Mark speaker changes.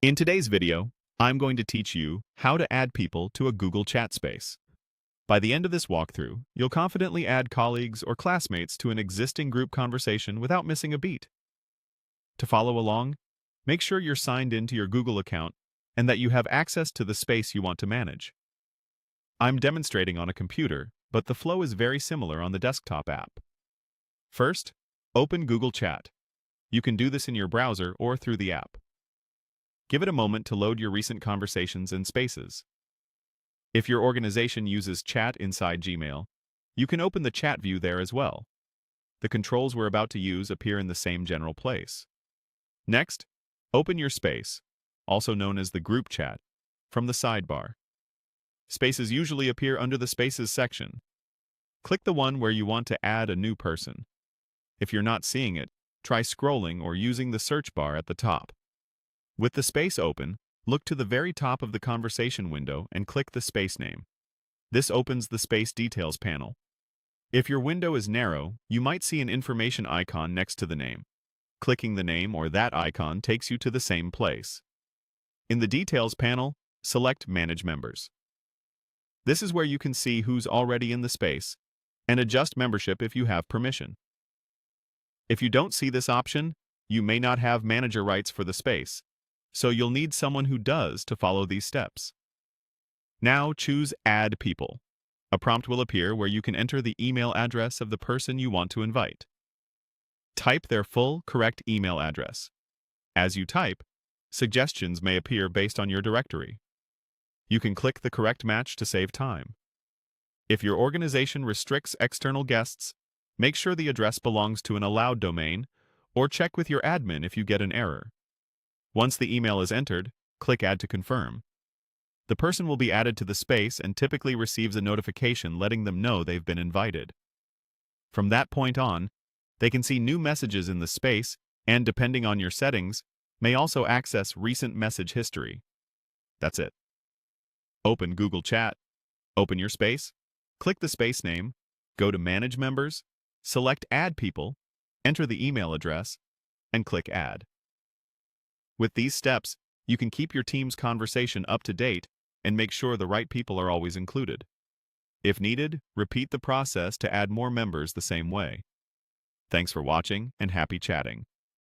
Speaker 1: In today's video, I'm going to teach you how to add people to a Google Chat space. By the end of this walkthrough, you'll confidently add colleagues or classmates to an existing group conversation without missing a beat. To follow along, make sure you're signed into your Google account and that you have access to the space you want to manage. I'm demonstrating on a computer, but the flow is very similar on the desktop app. First, open Google Chat. You can do this in your browser or through the app. Give it a moment to load your recent conversations and spaces. If your organization uses chat inside Gmail, you can open the chat view there as well. The controls we're about to use appear in the same general place. Next, open your space, also known as the group chat, from the sidebar. Spaces usually appear under the Spaces section. Click the one where you want to add a new person. If you're not seeing it, try scrolling or using the search bar at the top. With the space open, look to the very top of the conversation window and click the space name. This opens the Space Details panel. If your window is narrow, you might see an information icon next to the name. Clicking the name or that icon takes you to the same place. In the Details panel, select Manage Members. This is where you can see who's already in the space and adjust membership if you have permission. If you don't see this option, you may not have manager rights for the space, so you'll need someone who does to follow these steps. Now choose Add People. A prompt will appear where you can enter the email address of the person you want to invite. Type their full, correct email address. As you type, suggestions may appear based on your directory. You can click the correct match to save time. If your organization restricts external guests, make sure the address belongs to an allowed domain, or check with your admin if you get an error. Once the email is entered, click Add to confirm. The person will be added to the space and typically receives a notification letting them know they've been invited. From that point on, they can see new messages in the space and, depending on your settings, may also access recent message history. That's it. Open Google Chat. Open your space. Click the space name. Go to Manage Members. Select Add People. Enter the email address, and click Add. With these steps, you can keep your team's conversation up to date and make sure the right people are always included. If needed, repeat the process to add more members the same way. Thanks for watching and happy chatting.